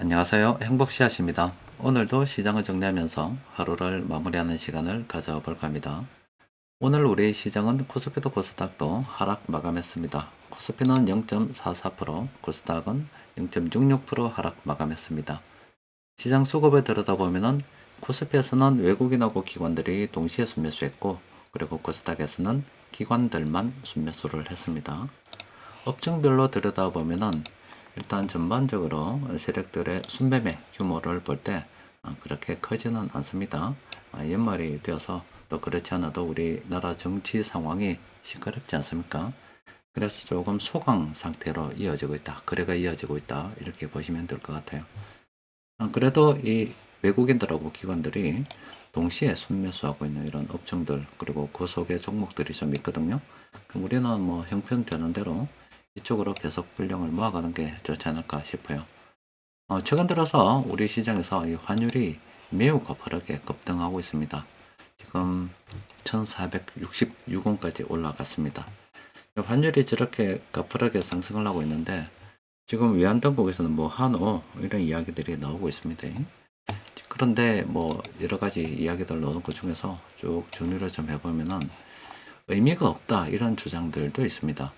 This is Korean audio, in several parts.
안녕하세요. 행복씨앗입니다. 오늘도 시장을 정리하면서 하루를 마무리하는 시간을 가져볼까 합니다. 오늘 우리 시장은 코스피도 코스닥도 하락 마감했습니다. 코스피는 0.44%, 코스닥은 0.66% 하락 마감했습니다. 시장 수급을 들여다보면 코스피에서는 외국인하고 기관들이 동시에 순매수했고, 그리고 코스닥에서는 기관들만 순매수를 했습니다. 업종별로 들여다보면 일단 전반적으로 세력들의 순매매 규모를 볼 때 그렇게 크지는 않습니다. 연말이 되어서 또 그렇지 않아도 우리나라 정치 상황이 시끄럽지 않습니까? 그래서 조금 소강 상태로 이어지고 있다. 거래가 이어지고 있다. 이렇게 보시면 될 것 같아요. 그래도 이 외국인들하고 기관들이 동시에 순매수하고 있는 이런 업종들, 그리고 그 속에 종목들이 좀 있거든요. 그럼 우리는 뭐 형편되는 대로 이쪽으로 계속 분량을 모아가는 게 좋지 않을까 싶어요. 최근 들어서 우리 시장에서 이 환율이 매우 가파르게 급등하고 있습니다. 지금 1466원까지 올라갔습니다. 환율이 저렇게 가파르게 상승을 하고 있는데 지금 외환당국에서는 뭐 한우 이런 이야기들이 나오고 있습니다. 그런데 뭐 여러 가지 이야기들 나오는 것 중에서 쭉 정리를 좀 해보면은 의미가 없다 이런 주장들도 있습니다.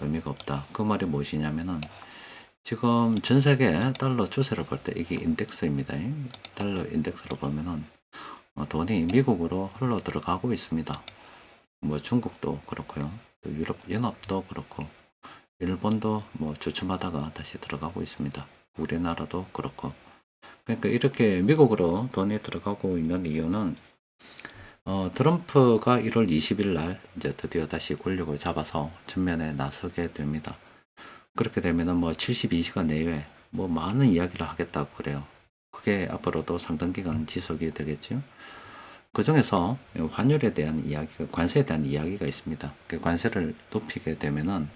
의미가 없다. 그 말이 무엇이냐면은 지금 전 세계 달러 추세를 볼 때 이게 인덱스입니다. 달러 인덱스로 보면은 돈이 미국으로 흘러 들어가고 있습니다. 뭐 중국도 그렇고요. 또 유럽 연합도 그렇고 일본도 뭐 주춤하다가 다시 들어가고 있습니다. 우리나라도 그렇고. 그러니까 이렇게 미국으로 돈이 들어가고 있는 이유는 트럼프가 1월 20일 날 이제 드디어 다시 권력을 잡아서 전면에 나서게 됩니다. 그렇게 되면은 뭐 72시간 내외 뭐 많은 이야기를 하겠다고 그래요. 그게 앞으로도 상당 기간 지속이 되겠죠. 그 중에서 환율에 대한 이야기가, 관세에 대한 이야기가 있습니다. 그 관세를 높이게 되면은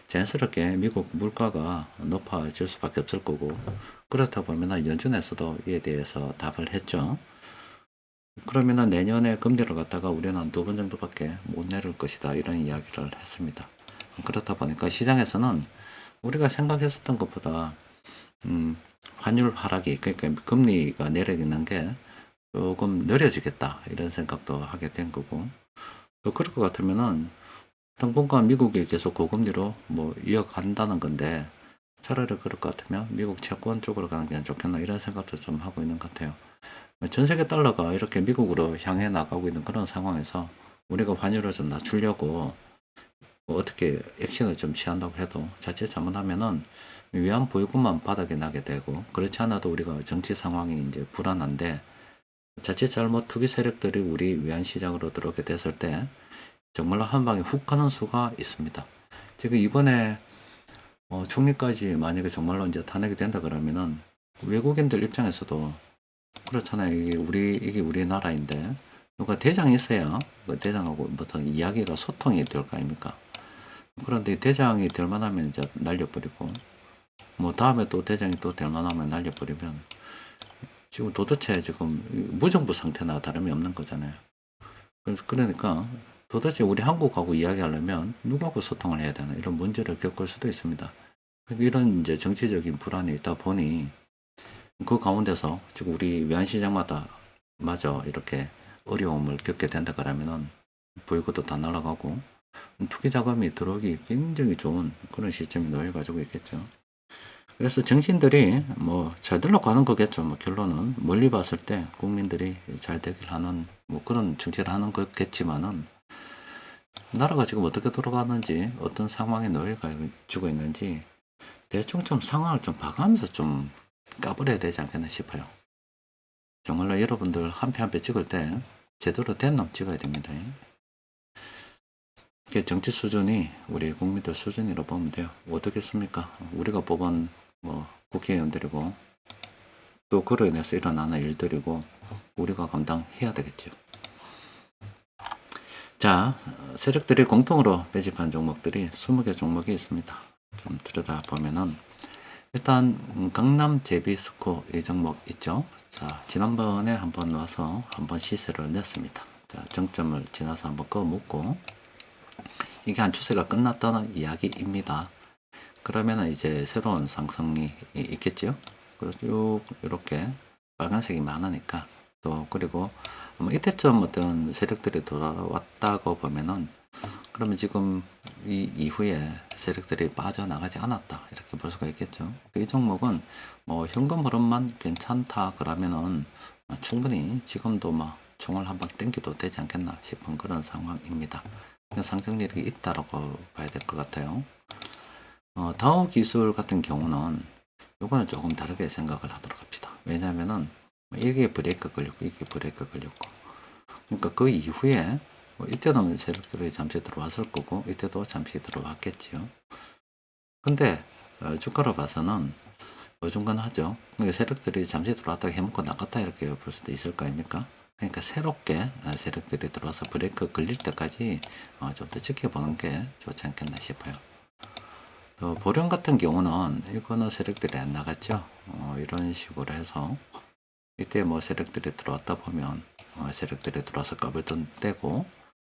자연스럽게 미국 물가가 높아질 수밖에 없을 거고, 그렇다 보면 연준에서도 이에 대해서 답을 했죠. 그러면은 내년에 금리를 갖다가 우리는 2번 정도밖에 못 내릴 것이다 이런 이야기를 했습니다. 그렇다 보니까 시장에서는 우리가 생각했었던 것보다 환율 하락이, 그러니까 금리가 내리는 게 조금 느려지겠다 이런 생각도 하게 된 거고, 또 그럴 것 같으면은 당분간 미국이 계속 고금리로 뭐 이어간다는 건데 차라리 그럴 것 같으면 미국 채권 쪽으로 가는 게 좋겠나 이런 생각도 좀 하고 있는 것 같아요. 전 세계 달러가 이렇게 미국으로 향해 나가고 있는 그런 상황에서 우리가 환율을 좀 낮추려고 뭐 어떻게 액션을 좀 취한다고 해도 자칫 잘못하면은 위안 부유금만 바닥에 나게 되고, 그렇지 않아도 우리가 정치 상황이 이제 불안한데 자칫 잘못 투기 세력들이 우리 위안 시장으로 들어오게 됐을 때 정말로 한 방에 훅 가는 수가 있습니다. 지금 이번에 총리까지 만약에 정말로 이제 탄핵이 된다 그러면은 외국인들 입장에서도 그렇잖아요. 이게 우리나라인데 누가 대장이 있어야 그 대장하고 어떤 이야기가 소통이 될 거 아닙니까? 그런데 대장이 될 만하면 이제 날려버리고, 뭐 다음에 또 대장이 또 될 만하면 날려버리면 지금 도대체 지금 무정부 상태나 다름이 없는 거잖아요. 그러니까 도대체 우리 한국하고 이야기하려면 누구하고 소통을 해야 되나 이런 문제를 겪을 수도 있습니다. 그러니까 이런 이제 정치적인 불안이 있다 보니 그 가운데서 지금 우리 외환시장마다 마저 이렇게 어려움을 겪게 된다 그러면은 보유고도 다 날아가고 투기 자금이 들어오기 굉장히 좋은 그런 시점이 놓여가지고 있겠죠. 그래서 정신들이 뭐 잘 되려고 가는 거겠죠. 뭐 결론은 멀리 봤을 때 국민들이 잘 되길 하는 뭐 그런 정치를 하는 거겠지만은 나라가 지금 어떻게 돌아가는지 어떤 상황에 놓여가지고 있는지 대충 좀 상황을 좀 봐가면서 좀 까불어야 되지 않겠나 싶어요. 정말로 여러분들 한 표 한 표 찍을 때 제대로 된 놈 찍어야 됩니다. 이게 정치 수준이 우리 국민들 수준이라고 보면 돼요. 어떻겠습니까? 우리가 뽑은 뭐 국회의원들이고 또 그로 인해서 일어나는 일들이고 우리가 감당해야 되겠죠. 자, 세력들이 공통으로 배집한 종목들이 20개 종목이 있습니다. 좀 들여다보면은 일단 강남 제비스코 이 종목 있죠. 자, 지난번에 한번 와서 한번 시세를 냈습니다. 자, 정점을 지나서 한번 꺼먹고 이게 한 추세가 끝났다는 이야기입니다. 그러면 이제 새로운 상승이 있겠죠. 그래서 쭉 이렇게 빨간색이 많으니까 또 그리고 뭐 이때쯤 어떤 세력들이 돌아왔다고 보면은 그러면 지금 이 이후에 세력들이 빠져나가지 않았다 이렇게 볼 수가 있겠죠. 이 종목은 뭐 현금 흐름만 괜찮다 그러면은 충분히 지금도 막 총을 한번 땡겨도 되지 않겠나 싶은 그런 상황입니다. 상승력이 있다라고 봐야 될 것 같아요. 다우 기술 같은 경우는 요거는 조금 다르게 생각을 하도록 합시다. 왜냐면은 이게 브레이크 걸렸고 이게 브레이크 걸렸고 그러니까 그 이후에 이때는 세력들이 잠시 들어왔을 거고 이때도 잠시 들어왔겠지요. 근데 주가로 봐서는 어중간하죠. 그러니까 세력들이 잠시 들어왔다가 해먹고 나갔다 이렇게 볼 수도 있을 거 아닙니까? 그러니까 새롭게 세력들이 들어와서 브레이크 걸릴 때까지 좀 더 지켜보는 게 좋지 않겠나 싶어요. 또 보령 같은 경우는 이거는 세력들이 안 나갔죠. 이런 식으로 해서 이때 뭐 세력들이 들어왔다 보면 세력들이 들어와서 까불던 때고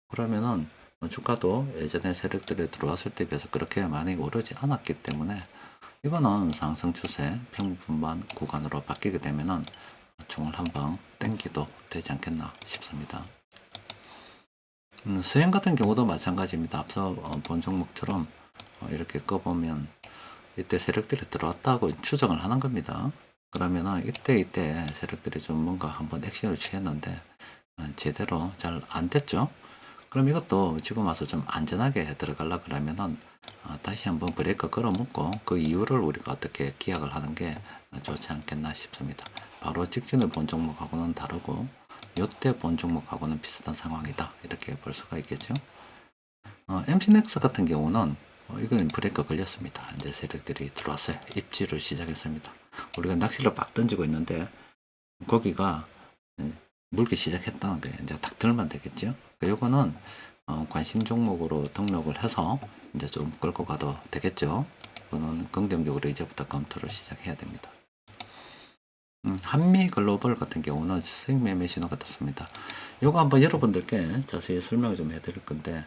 그러면은 주가도 예전에 세력들이 들어왔을 때 비해서 그렇게 많이 오르지 않았기 때문에 이거는 상승 추세 평균만 구간으로 바뀌게 되면은 총을 한방 땡기도 되지 않겠나 싶습니다. 수행 같은 경우도 마찬가지입니다. 앞서 본 종목처럼 이렇게 꺼보면 이때 세력들이 들어왔다고 추정을 하는 겁니다. 그러면은 이때 세력들이 좀 뭔가 한번 액션을 취했는데 제대로 잘 안 됐죠. 그럼 이것도 지금 와서 좀 안전하게 들어가려 그러면은 다시 한번 브레이크 걸어먹고 그 이유를 우리가 어떻게 기약을 하는 게 좋지 않겠나 싶습니다. 바로 직전에 본 종목하고는 다르고 요때 본 종목하고는 비슷한 상황이다 이렇게 볼 수가 있겠죠. MC넥스 같은 경우는 이건 브레이크 걸렸습니다. 이제 세력들이 들어왔어요. 입지를 시작했습니다. 우리가 낚시를 막 던지고 있는데 거기가 물기 시작했다는 거예요. 이제 딱 들면 되겠죠. 요거는 관심 종목으로 등록을 해서 이제 좀 끌고 가도 되겠죠. 그거는 긍정적으로 이제부터 검토를 시작해야 됩니다. 한미 글로벌 같은 경우는 수익 매매 신호가 떴습니다. 요거 한번 여러분들께 자세히 설명을 좀 해드릴 건데,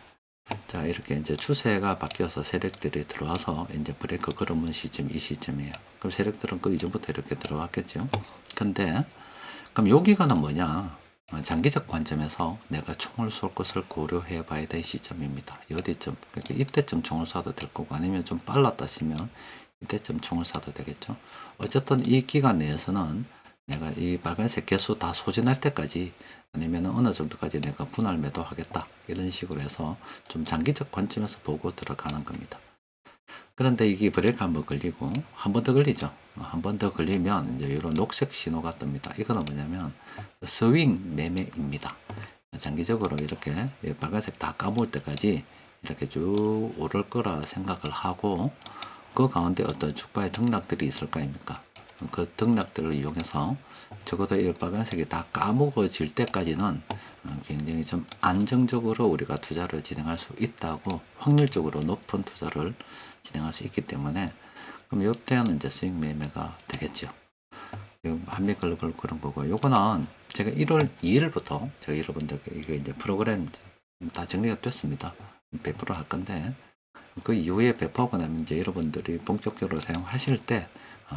자, 이렇게 이제 추세가 바뀌어서 세력들이 들어와서 이제 브레이크 걸어본 시점, 이 시점이에요. 그럼 세력들은 그 이전부터 이렇게 들어왔겠죠. 근데, 그럼 여기가는 뭐냐? 장기적 관점에서 내가 총을 쏠 것을 고려해 봐야 될 시점입니다. 어디쯤? 그러니까 이때쯤 총을 쏴도 될 거고, 아니면 좀 빨랐다 시면 이때쯤 총을 쏴도 되겠죠. 어쨌든 이 기간 내에서는 내가 이 빨간색 개수 다 소진할 때까지 아니면 어느 정도까지 내가 분할 매도하겠다. 이런 식으로 해서 좀 장기적 관점에서 보고 들어가는 겁니다. 그런데 이게 브레이크 한번 걸리고 한 번 더 걸리죠. 한 번 더 걸리면 이제 이런 녹색 신호가 뜹니다. 이거는 뭐냐면 스윙 매매입니다. 장기적으로 이렇게 빨간색 다 까먹을 때까지 이렇게 쭉 오를 거라 생각을 하고 그 가운데 어떤 주가의 등락들이 있을 거 아닙니까? 그 등락들을 이용해서 적어도 이 빨간색이 다 까먹어질 때까지는 굉장히 좀 안정적으로 우리가 투자를 진행할 수 있다고 확률적으로 높은 투자를 진행할 수 있기 때문에 그럼 이때는 이제 수익 매매가 되겠죠. 지금 한미글로벌 그런 거고 요거는 제가 1월 2일부터 제가 여러분들께 이게 이제 프로그램 다 정리가 됐습니다. 배포를 할 건데 그 이후에 배포하고 나면 이제 여러분들이 본격적으로 사용하실 때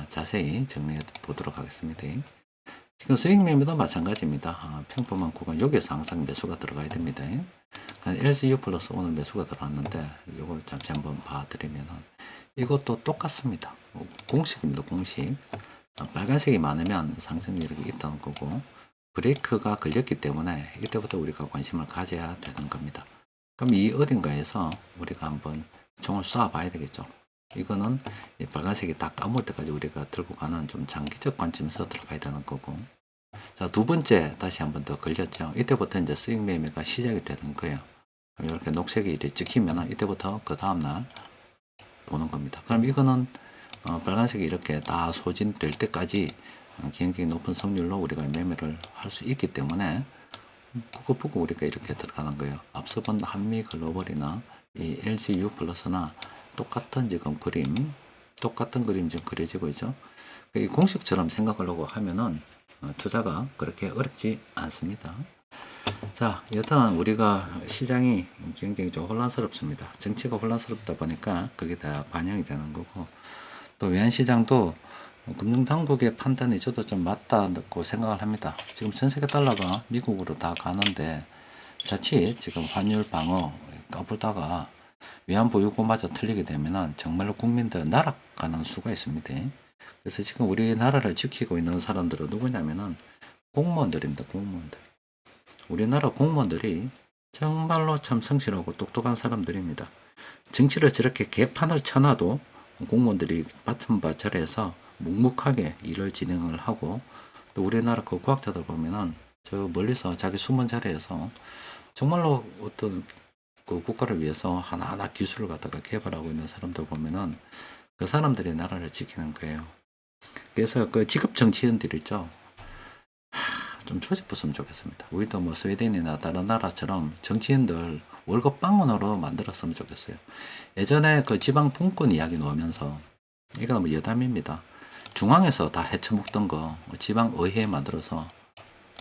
자세히 정리해 보도록 하겠습니다. 지금 수익 매매도 마찬가지입니다. 평범한 구간 여기에서 항상 매수가 들어가야 됩니다. LCU 플러스 오늘 매수가 들어왔는데 이거 잠시 한번 봐드리면 이것도 똑같습니다. 공식입니다. 공식. 빨간색이 많으면 상승력이 있다는 거고 브레이크가 걸렸기 때문에 이때부터 우리가 관심을 가져야 되는 겁니다. 그럼 이 어딘가에서 우리가 한번 총을 쏴 봐야 되겠죠. 이거는 이 빨간색이 다 까먹을 때까지 우리가 들고 가는 좀 장기적 관점에서 들어가야 되는 거고. 자, 두 번째 다시 한번 더 걸렸죠. 이때부터 이제 수익 매매가 시작이 되는 거예요. 그럼 이렇게 녹색이 이렇게 찍히면 이때부터 그 다음날 보는 겁니다. 그럼 이거는 빨간색이 이렇게 다 소진될 때까지 굉장히 높은 성률로 우리가 매매를 할 수 있기 때문에 그거 보고 우리가 이렇게 들어가는 거예요. 앞서 본 한미 글로벌이나 이 LGU 플러스나 똑같은 지금 그림, 똑같은 그림 지금 그려지고 있죠. 이 공식처럼 생각하려고 하면은 투자가 그렇게 어렵지 않습니다. 자, 여튼 우리가 시장이 굉장히 좀 혼란스럽습니다. 정치가 혼란스럽다 보니까 그게 다 반영이 되는 거고 또 외환시장도 금융당국의 판단이 저도 좀 맞다고 생각을 합니다. 지금 전 세계 달러가 미국으로 다 가는데 자칫 지금 환율 방어 까불다가 위안부 요구마저 틀리게 되면은 정말로 국민들 날아가는 수가 있습니다. 그래서 지금 우리나라를 지키고 있는 사람들은 누구냐면은 공무원들입니다. 공무원들. 우리나라 공무원들이 정말로 참 성실하고 똑똑한 사람들입니다. 정치를 저렇게 개판을 쳐놔도 공무원들이 맡은 바 절에서 묵묵하게 일을 진행을 하고, 또 우리나라 그 과학자들 보면은 저 멀리서 자기 숨은 자리에서 정말로 어떤 그 국가를 위해서 하나하나 기술을 갖다가 개발하고 있는 사람들 보면은 그 사람들이 나라를 지키는 거예요. 그래서 그 직업 정치인들 있죠. 좀 조직부으면 좋겠습니다. 우리도 뭐 스웨덴이나 다른 나라처럼 정치인들 월급 빵원으로 만들었으면 좋겠어요. 예전에 그 지방 분권 이야기 나오면서, 이건 뭐 여담입니다. 중앙에서 다 헤쳐먹던 거 지방 의회에 만들어서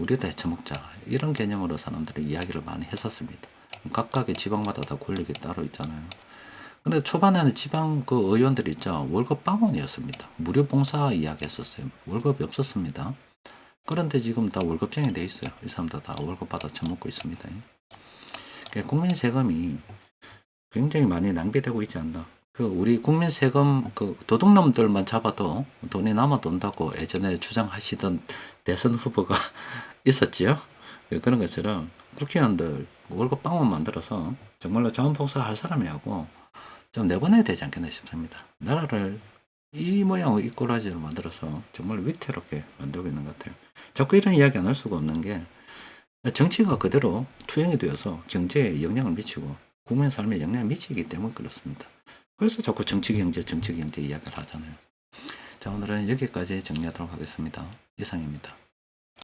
우리도 헤쳐먹자, 이런 개념으로 사람들이 이야기를 많이 했었습니다. 각각의 지방마다 다 권력이 따로 있잖아요. 근데 초반에는 지방 그 의원들이 있죠. 월급 빵원이었습니다. 무료 봉사 이야기 했었어요. 월급이 없었습니다. 그런데 지금 다 월급쟁이 돼 있어요. 이 사람들 다 월급 받아 처먹고 있습니다. 국민 세금이 굉장히 많이 낭비되고 있지 않나. 그 우리 국민 세금 그 도둑놈들만 잡아도 돈이 남아 돈다고 예전에 주장하시던 대선 후보가 있었지요. 그런 것처럼 국회의원들 월급 빵원 만들어서 정말로 자원봉사 할 사람이하고 좀 내보내야 되지 않겠나 싶습니다. 나라를 이 모양의 이꼬라지로 만들어서 정말 위태롭게 만들고 있는 것 같아요. 자꾸 이런 이야기 안 할 수가 없는 게, 정치가 그대로 투영이 되어서 경제에 영향을 미치고 국민 삶에 영향을 미치기 때문에 그렇습니다. 그래서 자꾸 정치 경제 이야기를 하잖아요. 자, 오늘은 여기까지 정리하도록 하겠습니다. 이상입니다.